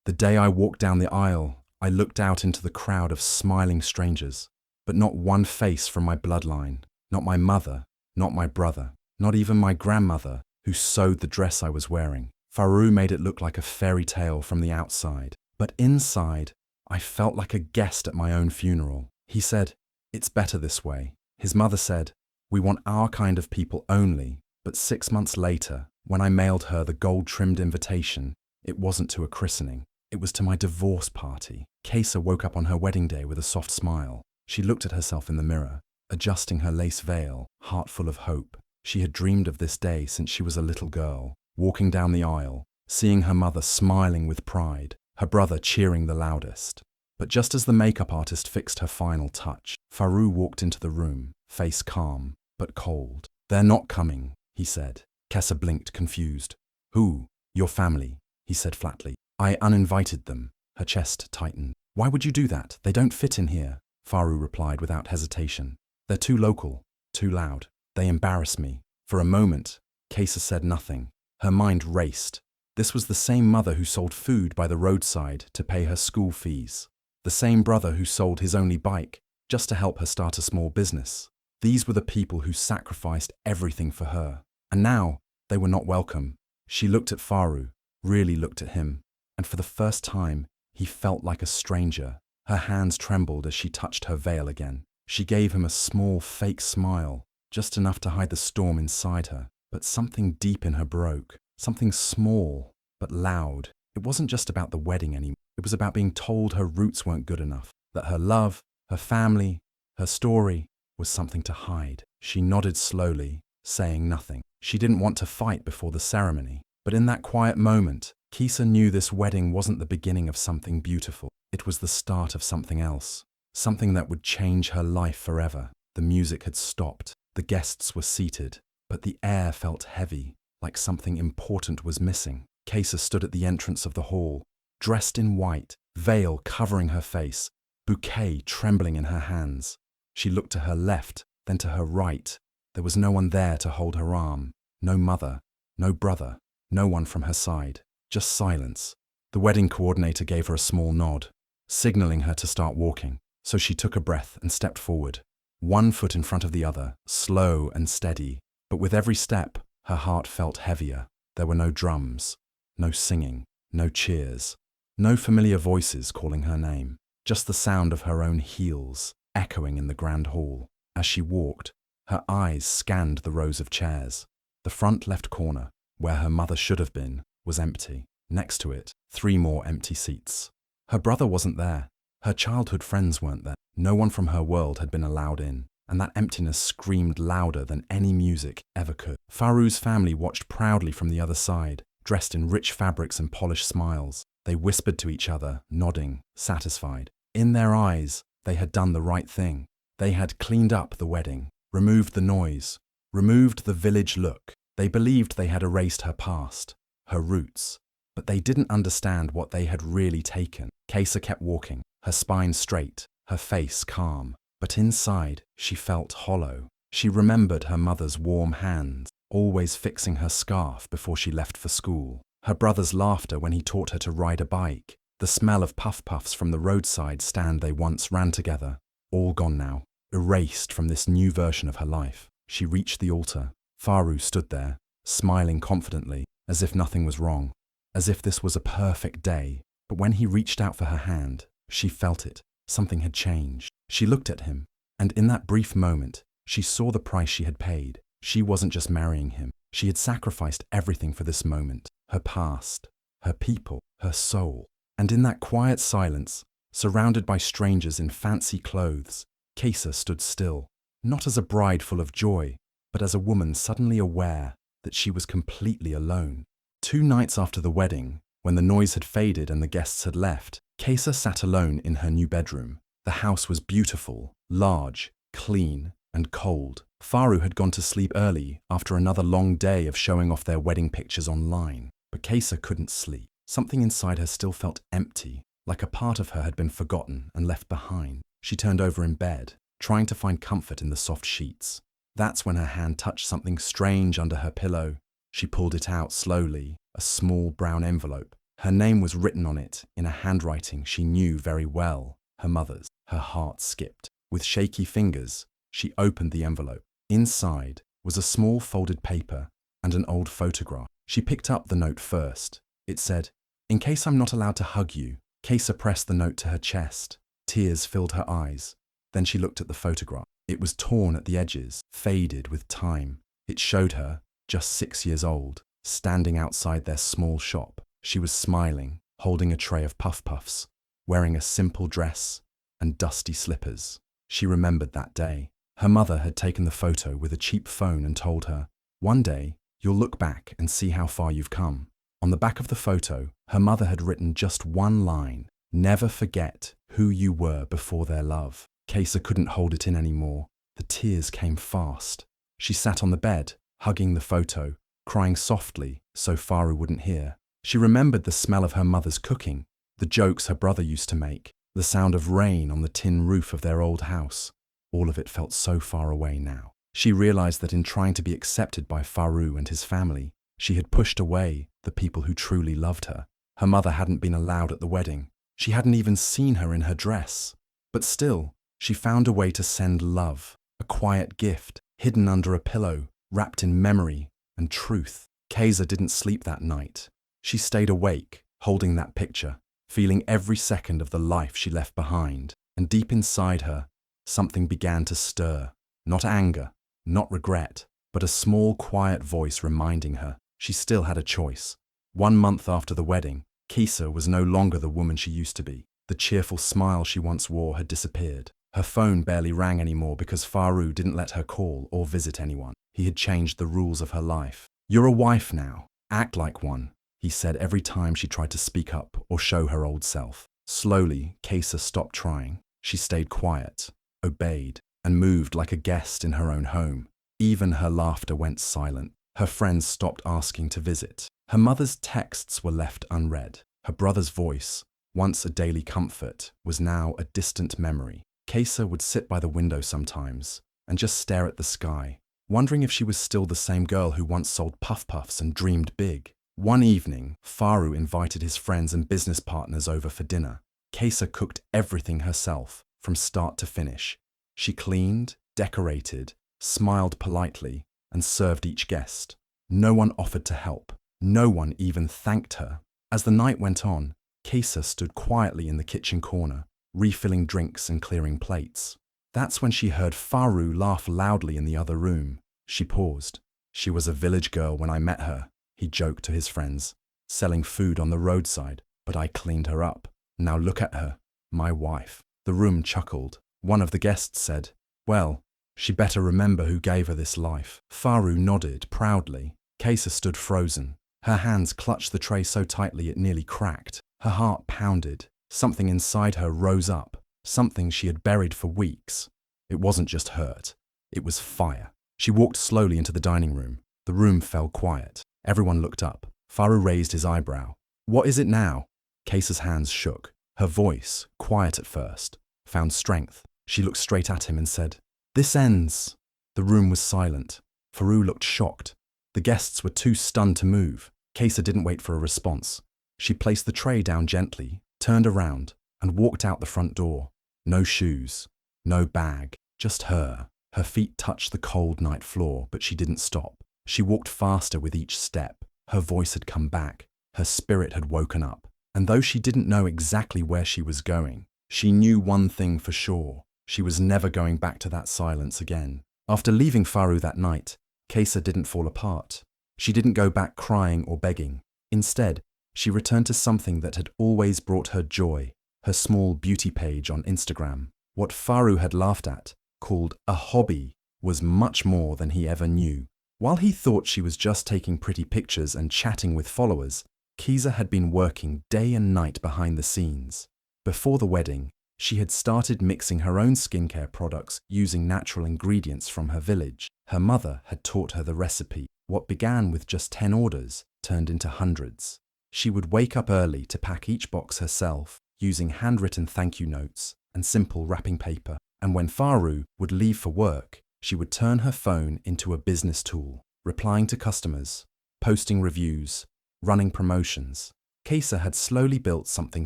The day I walked down the aisle, I looked out into the crowd of smiling strangers, but not one face from my bloodline, not my mother, not my brother, not even my grandmother, who sewed the dress I was wearing. Faru made it look like a fairy tale from the outside, but inside, I felt like a guest at my own funeral. He said, "It's better this way." His mother said, "We want our kind of people only." But 6 months later, when I mailed her the gold-trimmed invitation, it wasn't to a christening. It was to my divorce party. Kesa woke up on her wedding day with a soft smile. She looked at herself in the mirror, adjusting her lace veil, heart full of hope. She had dreamed of this day since she was a little girl, walking down the aisle, seeing her mother smiling with pride, her brother cheering the loudest. But just as the makeup artist fixed her final touch, Faru walked into the room, face calm, but cold. "They're not coming," he said. Kesa blinked, confused. "Who?" "Your family," he said flatly. "I uninvited them." Her chest tightened. "Why would you do that? They don't fit in here," Faru replied without hesitation. "They're too local, too loud. They embarrass me." For a moment, Kesa said nothing. Her mind raced. This was the same mother who sold food by the roadside to pay her school fees. The same brother who sold his only bike just to help her start a small business. These were the people who sacrificed everything for her. And now, they were not welcome. She looked at Faru, really looked at him, and for the first time, he felt like a stranger. Her hands trembled as she touched her veil again. She gave him a small, fake smile, just enough to hide the storm inside her. But something deep in her broke, something small, but loud. It wasn't just about the wedding anymore. It was about being told her roots weren't good enough, that her love, her family, her story was something to hide. She nodded slowly, saying nothing. She didn't want to fight before the ceremony. But in that quiet moment, Kesa knew this wedding wasn't the beginning of something beautiful. It was the start of something else, something that would change her life forever. The music had stopped. The guests were seated, but the air felt heavy, like something important was missing. Kesa stood at the entrance of the hall, dressed in white, veil covering her face, bouquet trembling in her hands. She looked to her left, then to her right. There was no one there to hold her arm. No mother, no brother, no one from her side. Just silence. The wedding coordinator gave her a small nod, signaling her to start walking. So she took a breath and stepped forward, one foot in front of the other, slow and steady. But with every step, her heart felt heavier. There were no drums, no singing, no cheers, no familiar voices calling her name. Just the sound of her own heels echoing in the grand hall. As she walked, her eyes scanned the rows of chairs. The front left corner, where her mother should have been, was empty. Next to it, 3 more empty seats. Her brother wasn't there. Her childhood friends weren't there. No one from her world had been allowed in, and that emptiness screamed louder than any music ever could. Faru's family watched proudly from the other side, dressed in rich fabrics and polished smiles. They whispered to each other, nodding, satisfied. In their eyes, they had done the right thing. They had cleaned up the wedding, removed the noise, removed the village look. They believed they had erased her past, her roots, but they didn't understand what they had really taken. Kesa kept walking, her spine straight, her face calm, but inside she felt hollow. She remembered her mother's warm hands, always fixing her scarf before she left for school, her brother's laughter when he taught her to ride a bike, the smell of puff-puffs from the roadside stand they once ran together. All gone now, erased from this new version of her life. She reached the altar. Faru stood there, smiling confidently, as if nothing was wrong, as if this was a perfect day. But when he reached out for her hand, she felt it. Something had changed. She looked at him, and in that brief moment, she saw the price she had paid. She wasn't just marrying him. She had sacrificed everything for this moment. Her past, her people, her soul. And in that quiet silence, surrounded by strangers in fancy clothes, Kesa stood still, not as a bride full of joy, but as a woman suddenly aware that she was completely alone. 2 nights after the wedding, when the noise had faded and the guests had left, Kesa sat alone in her new bedroom. The house was beautiful, large, clean, and cold. Faru had gone to sleep early after another long day of showing off their wedding pictures online. But Kesa couldn't sleep. Something inside her still felt empty, like a part of her had been forgotten and left behind. She turned over in bed, trying to find comfort in the soft sheets. That's when her hand touched something strange under her pillow. She pulled it out slowly, a small brown envelope. Her name was written on it in a handwriting she knew very well, her mother's. Her heart skipped. With shaky fingers, she opened the envelope. Inside was a small folded paper and an old photograph. She picked up the note first. It said, "In case I'm not allowed to hug you." Kesa pressed the note to her chest. Tears filled her eyes. Then she looked at the photograph. It was torn at the edges, faded with time. It showed her, just 6 years old, standing outside their small shop. She was smiling, holding a tray of puff puffs, wearing a simple dress and dusty slippers. She remembered that day. Her mother had taken the photo with a cheap phone and told her, "One day, you'll look back and see how far you've come." On the back of the photo, her mother had written just one line, "Never forget who you were before their love." Kesa couldn't hold it in anymore. The tears came fast. She sat on the bed, hugging the photo, crying softly so Faru wouldn't hear. She remembered the smell of her mother's cooking, the jokes her brother used to make, the sound of rain on the tin roof of their old house. All of it felt so far away now. She realized that in trying to be accepted by Faru and his family, she had pushed away the people who truly loved her. Her mother hadn't been allowed at the wedding. She hadn't even seen her in her dress. But still, she found a way to send love, a quiet gift, hidden under a pillow, wrapped in memory and truth. Kesa didn't sleep that night. She stayed awake, holding that picture, feeling every second of the life she left behind. And deep inside her, something began to stir. Not anger, not regret, but a small, quiet voice reminding her she still had a choice. 1 month after the wedding, Kesa was no longer the woman she used to be. The cheerful smile she once wore had disappeared. Her phone barely rang anymore because Faru didn't let her call or visit anyone. He had changed the rules of her life. "You're a wife now. Act like one," he said every time she tried to speak up or show her old self. Slowly, Kesa stopped trying. She stayed quiet, obeyed, and moved like a guest in her own home. Even her laughter went silent. Her friends stopped asking to visit. Her mother's texts were left unread. Her brother's voice, once a daily comfort, was now a distant memory. Kesa would sit by the window sometimes and just stare at the sky, wondering if she was still the same girl who once sold puff puffs and dreamed big. One evening, Faru invited his friends and business partners over for dinner. Kesa cooked everything herself, from start to finish. She cleaned, decorated, smiled politely, and served each guest. No one offered to help. No one even thanked her. As the night went on, Kesa stood quietly in the kitchen corner, refilling drinks and clearing plates. That's when she heard Faru laugh loudly in the other room. She paused. "She was a village girl when I met her," he joked to his friends, "selling food on the roadside, but I cleaned her up. Now look at her, my wife." The room chuckled. One of the guests said, "Well, she better remember who gave her this life." Faru nodded proudly. Kesa stood frozen. Her hands clutched the tray so tightly it nearly cracked. Her heart pounded. Something inside her rose up, something she had buried for weeks. It wasn't just hurt. It was fire. She walked slowly into the dining room. The room fell quiet. Everyone looked up. Faru raised his eyebrow. "What is it now?" Kesa's hands shook. Her voice, quiet at first, found strength. She looked straight at him and said, "This ends." The room was silent. Faru looked shocked. The guests were too stunned to move. Kesa didn't wait for a response. She placed the tray down gently, turned around, and walked out the front door. No shoes, no bag, just her. Her feet touched the cold night floor, but she didn't stop. She walked faster with each step. Her voice had come back. Her spirit had woken up. And though she didn't know exactly where she was going, she knew one thing for sure. She was never going back to that silence again. After leaving Faru that night, Kesa didn't fall apart. She didn't go back crying or begging. Instead, she returned to something that had always brought her joy, her small beauty page on Instagram. What Faru had laughed at, called a hobby, was much more than he ever knew. While he thought she was just taking pretty pictures and chatting with followers, Kesa had been working day and night behind the scenes. Before the wedding, she had started mixing her own skincare products using natural ingredients from her village. Her mother had taught her the recipe. What began with just 10 orders turned into hundreds. She would wake up early to pack each box herself, using handwritten thank you notes and simple wrapping paper. And when Faru would leave for work, she would turn her phone into a business tool, replying to customers, posting reviews, running promotions. Kesa had slowly built something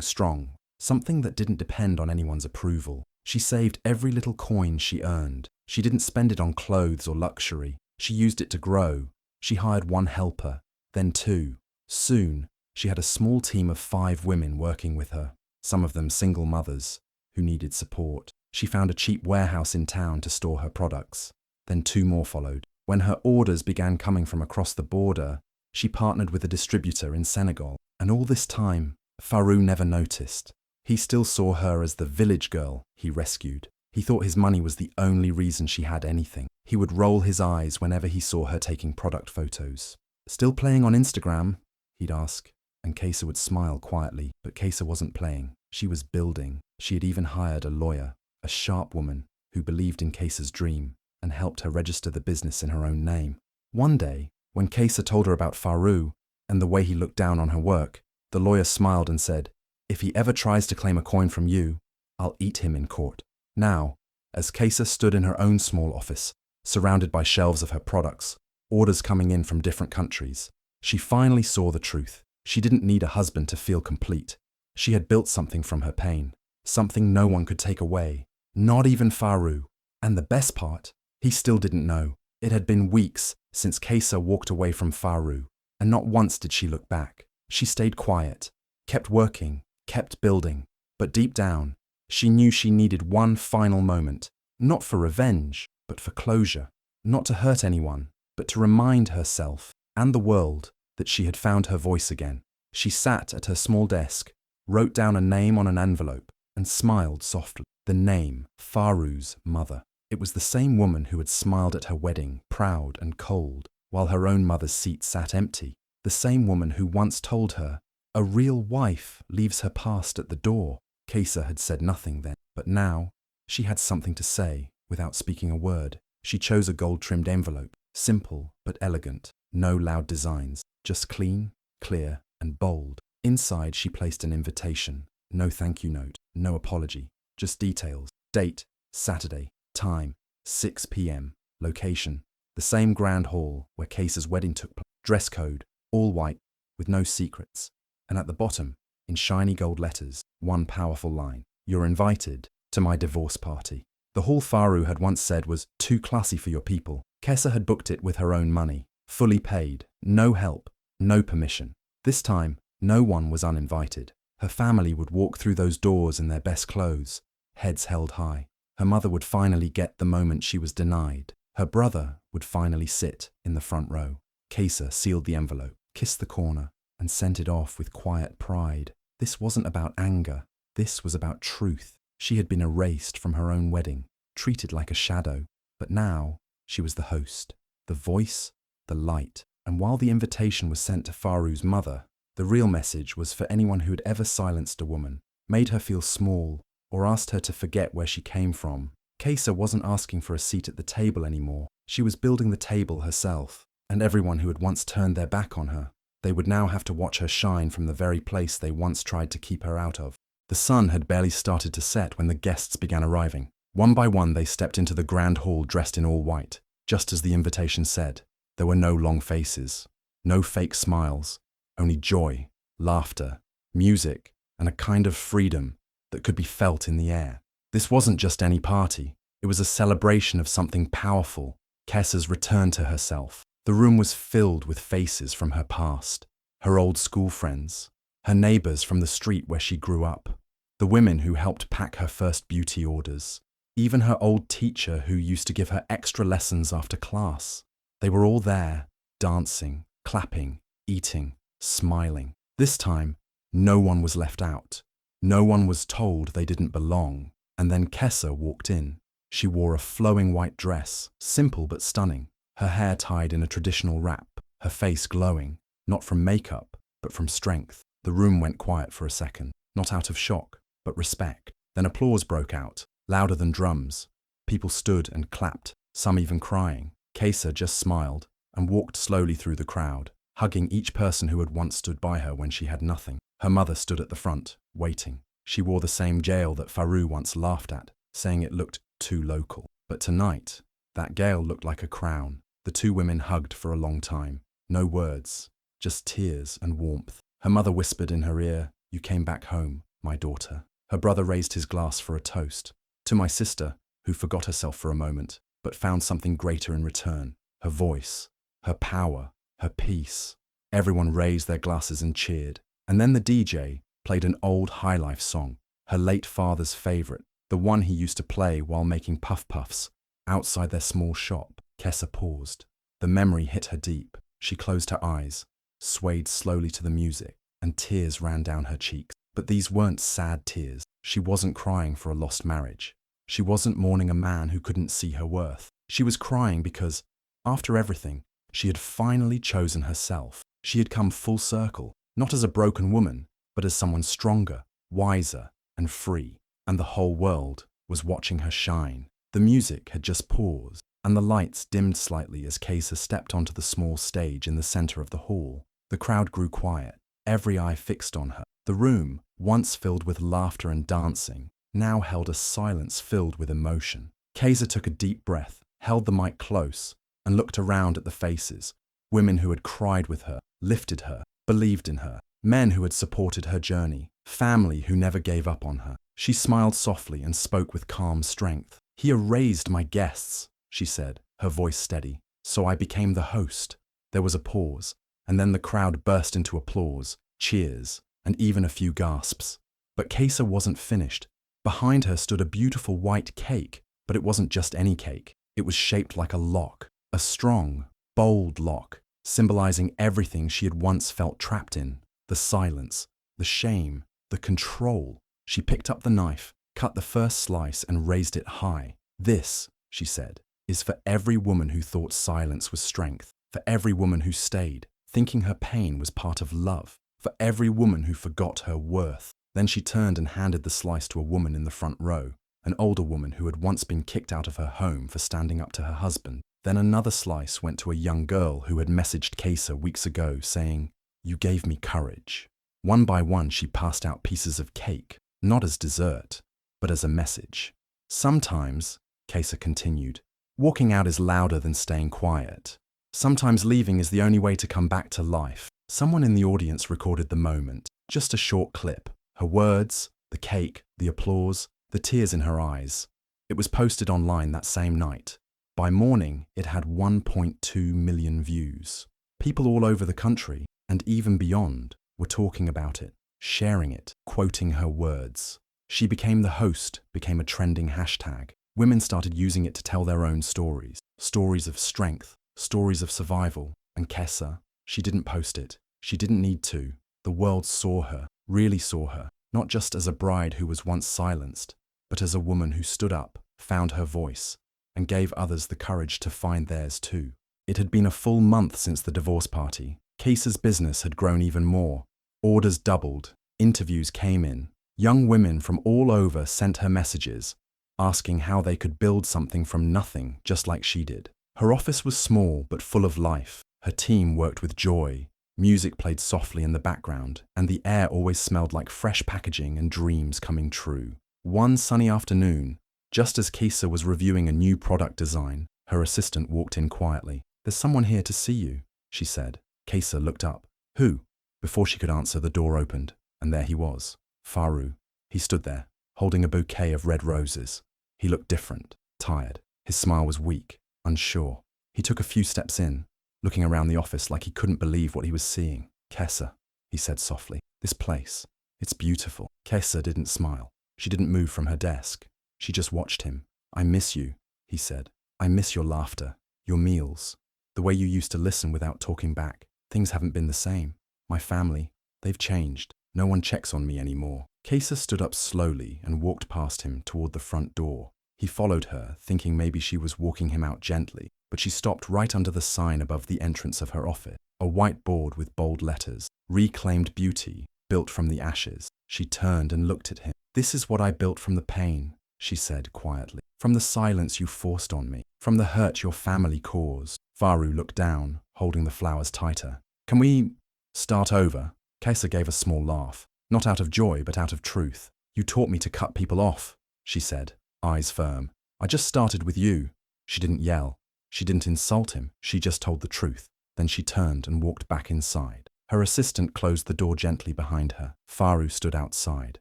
strong, something that didn't depend on anyone's approval. She saved every little coin she earned. She didn't spend it on clothes or luxury. She used it to grow. She hired one helper, then two. Soon, she had a small team of 5 women working with her, some of them single mothers who needed support. She found a cheap warehouse in town to store her products. Then 2 more followed. When her orders began coming from across the border, she partnered with a distributor in Senegal. And all this time, Faru never noticed. He still saw her as the village girl he rescued. He thought his money was the only reason she had anything. He would roll his eyes whenever he saw her taking product photos. "Still playing on Instagram?" he'd ask, and Kesa would smile quietly. But Kesa wasn't playing. She was building. She had even hired a lawyer, a sharp woman who believed in Kesa's dream and helped her register the business in her own name. One day, when Kesa told her about Faru and the way he looked down on her work, the lawyer smiled and said, "If he ever tries to claim a coin from you, I'll eat him in court." Now, as Kesa stood in her own small office, surrounded by shelves of her products, orders coming in from different countries, she finally saw the truth. She didn't need a husband to feel complete. She had built something from her pain, something no one could take away, not even Faru. And the best part, he still didn't know. It had been weeks since Kesa walked away from Faru, and not once did she look back. She stayed quiet, kept working, kept building, but deep down, she knew she needed one final moment, not for revenge, but for closure, not to hurt anyone, but to remind herself and the world that she had found her voice again. She sat at her small desk, wrote down a name on an envelope, and smiled softly. The name, Faru's mother. It was the same woman who had smiled at her wedding, proud and cold, while her own mother's seat sat empty. The same woman who once told her, "A real wife leaves her past at the door." Kesa had said nothing then, but now she had something to say without speaking a word. She chose a gold-trimmed envelope, simple but elegant, no loud designs, just clean, clear, and bold. Inside she placed an invitation, no thank you note, no apology, just details. Date, Saturday, time, 6 p.m, location, the same grand hall where Kesa's wedding took place. Dress code, all white, with no secrets. And at the bottom, in shiny gold letters, one powerful line: "You're invited to my divorce party." The hall Faru had once said was too classy for your people. Kesa had booked it with her own money, fully paid, no help, no permission. This time, no one was uninvited. Her family would walk through those doors in their best clothes, heads held high. Her mother would finally get the moment she was denied. Her brother would finally sit in the front row. Kesa sealed the envelope, kissed the corner, and sent it off with quiet pride. This wasn't about anger. This was about truth. She had been erased from her own wedding, treated like a shadow. But now, she was the host, the voice, the light. And while the invitation was sent to Faru's mother, the real message was for anyone who had ever silenced a woman, made her feel small, or asked her to forget where she came from. Kesa wasn't asking for a seat at the table anymore. She was building the table herself, and everyone who had once turned their back on her, they would now have to watch her shine from the very place they once tried to keep her out of. The sun had barely started to set when the guests began arriving. One by one they stepped into the grand hall dressed in all white, just as the invitation said. There were no long faces, no fake smiles, only joy, laughter, music, and a kind of freedom that could be felt in the air. This wasn't just any party. It was a celebration of something powerful, Kesa's return to herself. The room was filled with faces from her past, her old school friends, her neighbors from the street where she grew up, the women who helped pack her first beauty orders, even her old teacher who used to give her extra lessons after class. They were all there, dancing, clapping, eating, smiling. This time, no one was left out. No one was told they didn't belong. And then Kesa walked in. She wore a flowing white dress, simple but stunning, her hair tied in a traditional wrap, her face glowing, not from makeup, but from strength. The room went quiet for a second, not out of shock, but respect. Then applause broke out, louder than drums. People stood and clapped, some even crying. Kesa just smiled and walked slowly through the crowd, hugging each person who had once stood by her when she had nothing. Her mother stood at the front, waiting. She wore the same gale that Faru once laughed at, saying it looked too local. But tonight, that gale looked like a crown. The two women hugged for a long time. No words, just tears and warmth. Her mother whispered in her ear, "You came back home, my daughter." Her brother raised his glass for a toast. To my sister, who forgot herself for a moment, but found something greater in return. Her voice, her power, her peace. Everyone raised their glasses and cheered. And then the DJ played an old highlife song, her late father's favorite, the one he used to play while making puff puffs outside their small shop. Kessa paused. The memory hit her deep. She closed her eyes, swayed slowly to the music, and tears ran down her cheeks. But these weren't sad tears. She wasn't crying for a lost marriage. She wasn't mourning a man who couldn't see her worth. She was crying because, after everything, she had finally chosen herself. She had come full circle, not as a broken woman, but as someone stronger, wiser, and free. And the whole world was watching her shine. The music had just paused, and the lights dimmed slightly as Kessa stepped onto the small stage in the center of the hall. The crowd grew quiet, every eye fixed on her. The room, once filled with laughter and dancing, now held a silence filled with emotion. Kessa took a deep breath, held the mic close, and looked around at the faces. Women who had cried with her, lifted her, believed in her. Men who had supported her journey. Family who never gave up on her. She smiled softly and spoke with calm strength. "He erased my guests," she said, her voice steady. "So I became the host." There was a pause, and then the crowd burst into applause, cheers, and even a few gasps. But Kessa wasn't finished. Behind her stood a beautiful white cake, but it wasn't just any cake. It was shaped like a lock, a strong, bold lock, symbolizing everything she had once felt trapped in. The silence, the shame, the control. She picked up the knife, cut the first slice, and raised it high. "This," she said, "is for every woman who thought silence was strength, for every woman who stayed, thinking her pain was part of love, for every woman who forgot her worth." Then she turned and handed the slice to a woman in the front row, an older woman who had once been kicked out of her home for standing up to her husband. Then another slice went to a young girl who had messaged Kessa weeks ago saying, "You gave me courage." One by one she passed out pieces of cake, not as dessert, but as a message. "Sometimes," Kessa continued, "walking out is louder than staying quiet. Sometimes leaving is the only way to come back to life." Someone in the audience recorded the moment, just a short clip. Her words, the cake, the applause, the tears in her eyes. It was posted online that same night. By morning, it had 1.2 million views. People all over the country, and even beyond, were talking about it, sharing it, quoting her words. She became the host, became a trending hashtag. Women started using it to tell their own stories. Stories of strength, stories of survival. And Kessa, she didn't post it. She didn't need to. The world saw her, really saw her, not just as a bride who was once silenced, but as a woman who stood up, found her voice, and gave others the courage to find theirs too. It had been a full month since the divorce party. Kessa's business had grown even more. Orders doubled, interviews came in. Young women from all over sent her messages, asking how they could build something from nothing just like she did. Her office was small but full of life. Her team worked with joy. Music played softly in the background, and the air always smelled like fresh packaging and dreams coming true. One sunny afternoon, just as Kessa was reviewing a new product design, her assistant walked in quietly. "There's someone here to see you," she said. Kessa looked up. "Who?" Before she could answer, the door opened, and there he was, Faru. He stood there, holding a bouquet of red roses. He looked different, tired. His smile was weak, unsure. He took a few steps in, looking around the office like he couldn't believe what he was seeing. "Kessa," he said softly, "this place, it's beautiful." Kessa didn't smile. She didn't move from her desk. She just watched him. "I miss you," he said. "I miss your laughter, your meals, the way you used to listen without talking back. Things haven't been the same. My family, they've changed. No one checks on me anymore." Kessa stood up slowly and walked past him toward the front door. He followed her, thinking maybe she was walking him out gently, but she stopped right under the sign above the entrance of her office, a white board with bold letters, "Reclaimed Beauty, built from the ashes." She turned and looked at him. "This is what I built from the pain," she said quietly, "from the silence you forced on me, from the hurt your family caused." Faru looked down, holding the flowers tighter. "Can we start over?" Kessa gave a small laugh, not out of joy but out of truth. "You taught me to cut people off," she said, eyes firm. "I just started with you." She didn't yell. She didn't insult him. She just told the truth. Then she turned and walked back inside. Her assistant closed the door gently behind her. Faru stood outside,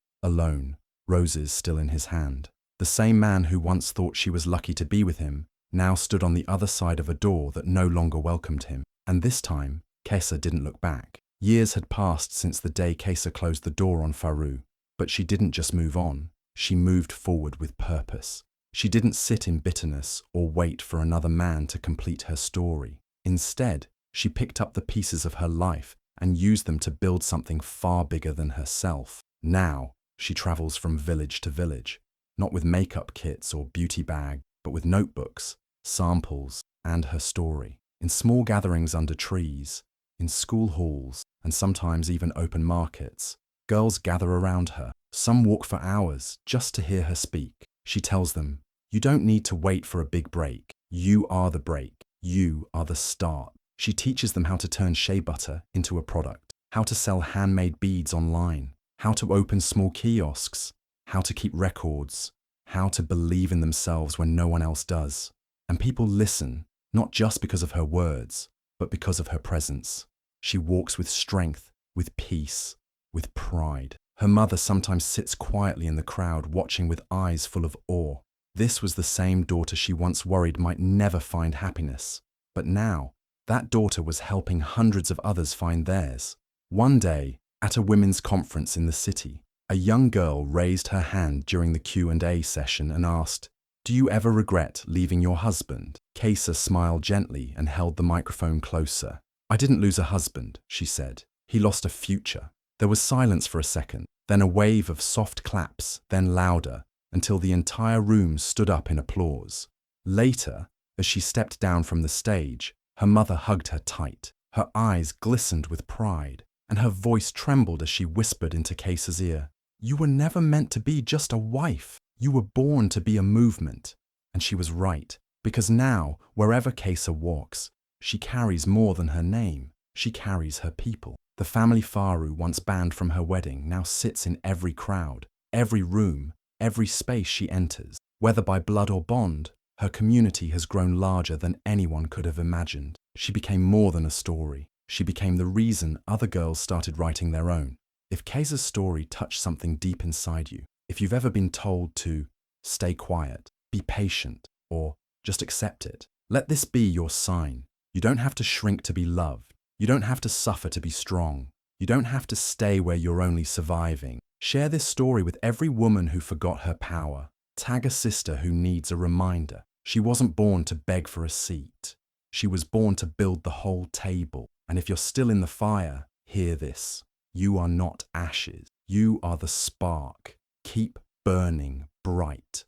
alone, roses still in his hand. The same man who once thought she was lucky to be with him now stood on the other side of a door that no longer welcomed him. And this time, Kesa didn't look back. Years had passed since the day Kesa closed the door on Faru, but she didn't just move on, she moved forward with purpose. She didn't sit in bitterness or wait for another man to complete her story. Instead, she picked up the pieces of her life and used them to build something far bigger than herself. Now, she travels from village to village, not with makeup kits or beauty bags, but with notebooks, samples, and her story. In small gatherings under trees, in school halls, and sometimes even open markets, girls gather around her. Some walk for hours just to hear her speak. She tells them, "You don't need to wait for a big break. You are the break. You are the start." She teaches them how to turn shea butter into a product, how to sell handmade beads online, how to open small kiosks, how to keep records, how to believe in themselves when no one else does. And people listen, not just because of her words, but because of her presence. She walks with strength, with peace, with pride. Her mother sometimes sits quietly in the crowd, watching with eyes full of awe. This was the same daughter she once worried might never find happiness. But now, that daughter was helping hundreds of others find theirs. One day, at a women's conference in the city, a young girl raised her hand during the Q&A session and asked, "Do you ever regret leaving your husband?" Kesa smiled gently and held the microphone closer. "I didn't lose a husband," she said. "He lost a future." There was silence for a second, then a wave of soft claps, then louder, until the entire room stood up in applause. Later, as she stepped down from the stage, her mother hugged her tight. Her eyes glistened with pride, and her voice trembled as she whispered into Kesa's ear, "You were never meant to be just a wife. You were born to be a movement." And she was right, because now, wherever Kesa walks, she carries more than her name. She carries her people. The family Faru, once banned from her wedding, now sits in every crowd, every room, every space she enters. Whether by blood or bond, her community has grown larger than anyone could have imagined. She became more than a story. She became the reason other girls started writing their own. If Kesa's story touched something deep inside you, if you've ever been told to stay quiet, be patient, or just accept it, let this be your sign. You don't have to shrink to be loved. You don't have to suffer to be strong. You don't have to stay where you're only surviving. Share this story with every woman who forgot her power. Tag a sister who needs a reminder. She wasn't born to beg for a seat. She was born to build the whole table. And if you're still in the fire, hear this. You are not ashes. You are the spark. Keep burning bright.